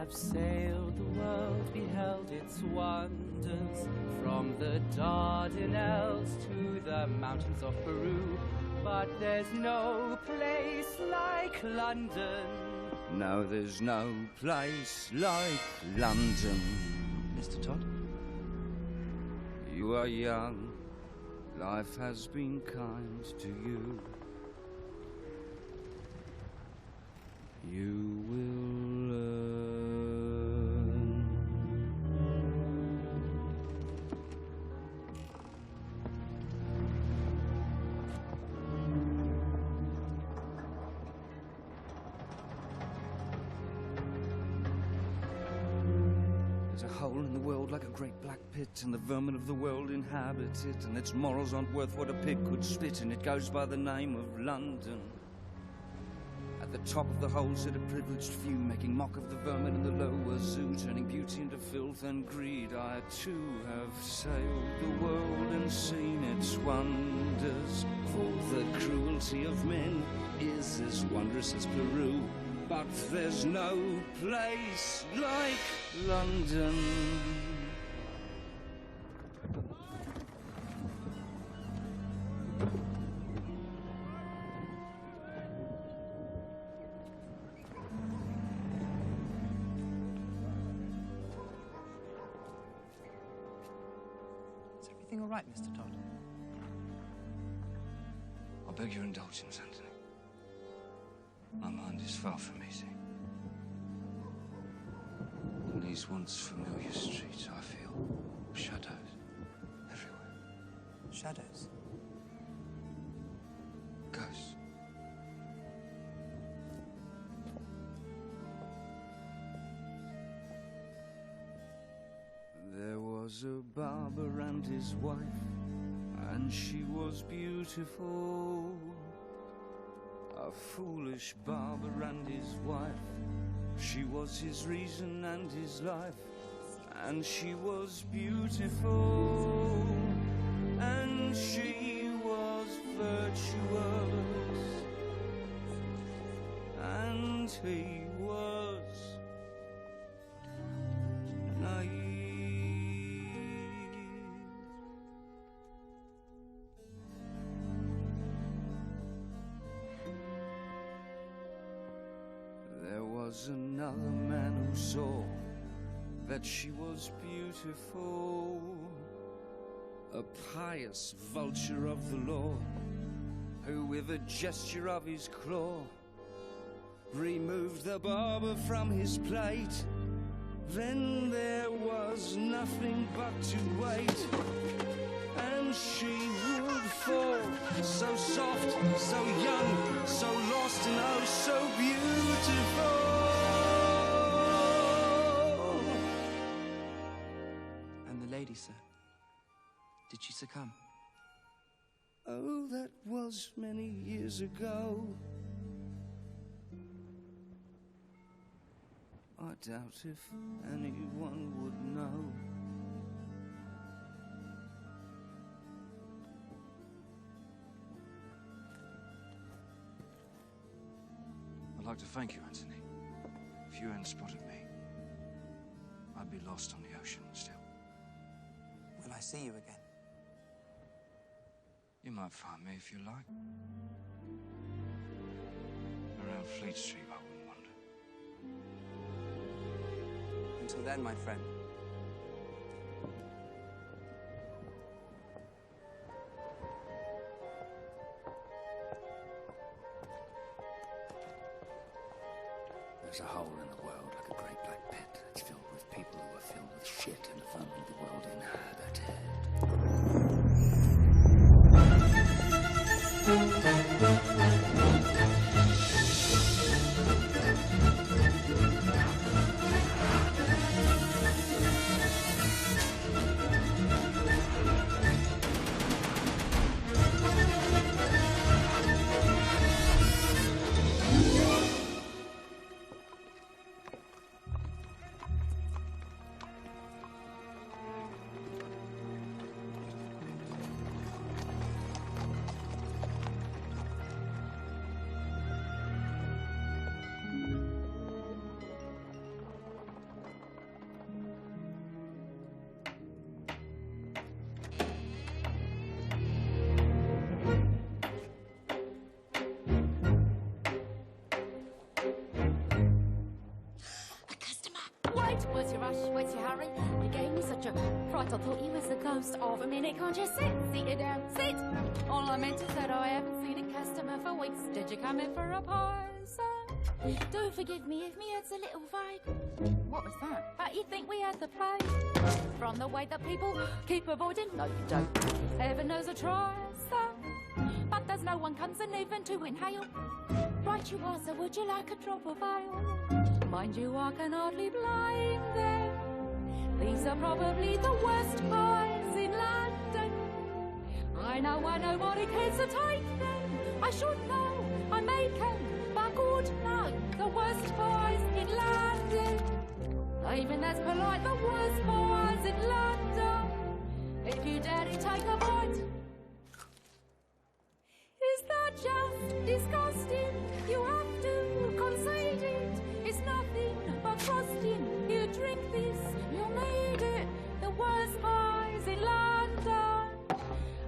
have sailed the world, beheld its wonders, from the Dardanelles to the mountains of Peru. But there's no place like London. No, there's no place like London. Mr. Todd? You are young, life has been kind to you. You will learn. There's a hole in the world like a great black pit, and the vermin of the world inhabit it, and its morals aren't worth what a pig could spit, and it goes by the name of London. At the top of the hole sit a privileged few, making mock of the vermin in the lower zoo, turning beauty into filth and greed. I too have sailed the world and seen its wonders, for the cruelty of men is as wondrous as Peru. But there's no place like London. Is everything all right, Mr. Todd? I beg your indulgence, Anthony. My mind is far from easy. In these once familiar streets, I feel shadows everywhere. Shadows? Ghosts. There was a barber and his wife, and she was beautiful. A foolish barber and his wife, she was his reason and his life, and she was beautiful, and she was virtuous, and he was naive. was another man who saw that she was beautiful, a pious vulture of the law, who with a gesture of his claw removed the barber from his plate. Then there was nothing but to wait, and she would fall, so soft, so young, so lost and oh so beautiful. And the lady, sir, did she succumb? Oh, that was many years ago. I doubt if anyone would know. I'd like to thank you, Anthony. If you hadn't spotted me, I'd be lost on the ocean still. Will I see you again? You might find me if you like. Around Fleet Street, I wouldn't wonder. Until then, my friend. There's a hole in the world like a great black pit that's filled with people who are filled with shit and the vermin of the world inhabited. What's your rush? What's your hurry? You gave me such a fright, I thought you was the ghost of a minute. Can't you sit? Sit you down, sit! All I meant is that I haven't seen a customer for weeks. Did you come in for a pie, sir? Do forgive me if me head's a little vague. What was that? But you think we had the plague? From the way that people keep avoiding? No, you don't. Heaven knows I try, sir. But there's no one comes in even to inhale. Right you are, so would you like a drop of ale? Mind you, I can hardly blame them. These are probably the worst pies in London. I know nobody cares to take them. I should know, I make them, but good no, the worst pies in London. Even as polite, the worst pies in London. If you dare to take a bite. Is that just disgusting? You have to concede it. It's nothing but frosting. You drink this, you'll need it. The worst pies in London.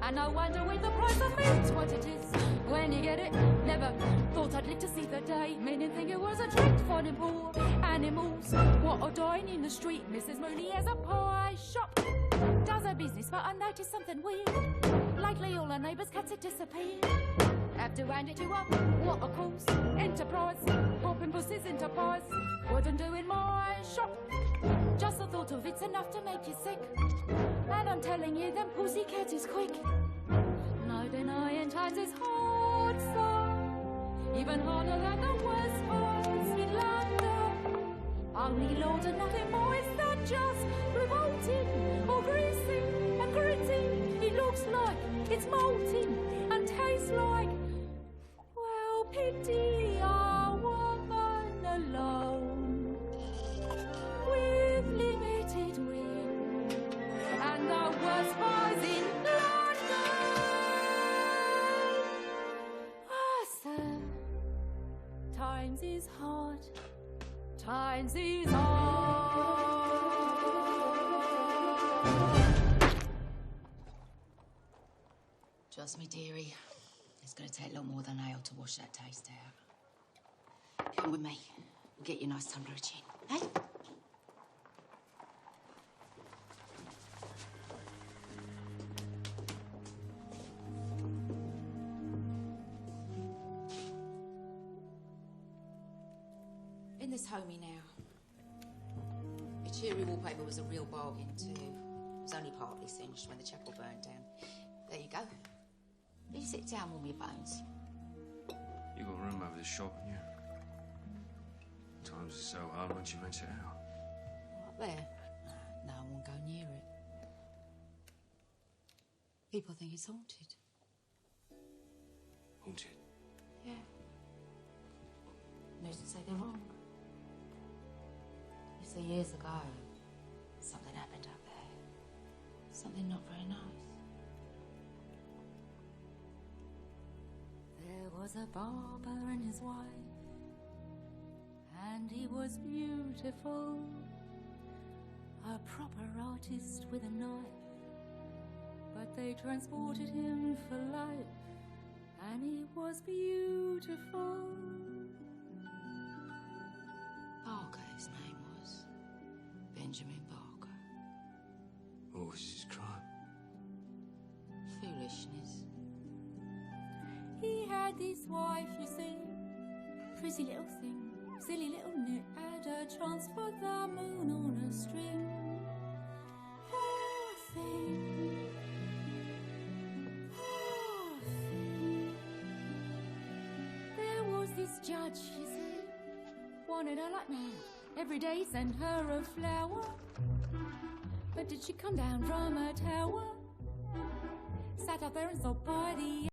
And no wonder with the price of meat's what it is. When you get it, never thought I'd live to see the day. Many think it was a treat for them poor animals. What are dying in the street? Mrs. Mooney has a pie shop. Does her business, but I noticed something weird. Lately all her neighbours' cats had disappeared. Have to hand it to her, what a course. Enterprise, popping pussies into pies. Wouldn't do in my shop. Just the thought of it's enough to make you sick. And I'm telling you, them pussycats is quick. No denying times is hard, sir. Even harder than the worst pies in London. Only Lord and nothing more, is that just revolting or greasy and gritty? It looks like it's molting and tastes like, well, pity a woman alone with limited wind and the worst pies in London. Ah, sir, times is hard. Times is hard. Trust me, dearie. It's going to take a lot more than ale to wash that taste out. Come with me. We'll get you a nice tumbler of gin, hey? In this homie now. The cheery wallpaper was a real bargain too. It was only partly singed when the chapel burned down. There you go. You sit down, warm your bones. You got room over the shop, haven't you? Times are so hard once you rent it out. Up there? No one won't go near it. People think it's haunted. Haunted? Yeah. Who's to say they're wrong? You see, years ago, something happened up there. Something not very nice. There was a barber and his wife, and he was beautiful, a proper artist with a knife. But they transported him for life, and he was beautiful. Barker, his name was. Benjamin Barker. What was his crime? Foolishness. He had this wife, you see, pretty little thing, silly little nit, had a chance for the moon on a string. Poor thing, poor thing. There was this judge, you see, wanted her like mad. Every day sent her a flower. But did she come down from a tower? Sat up there and sobbed by the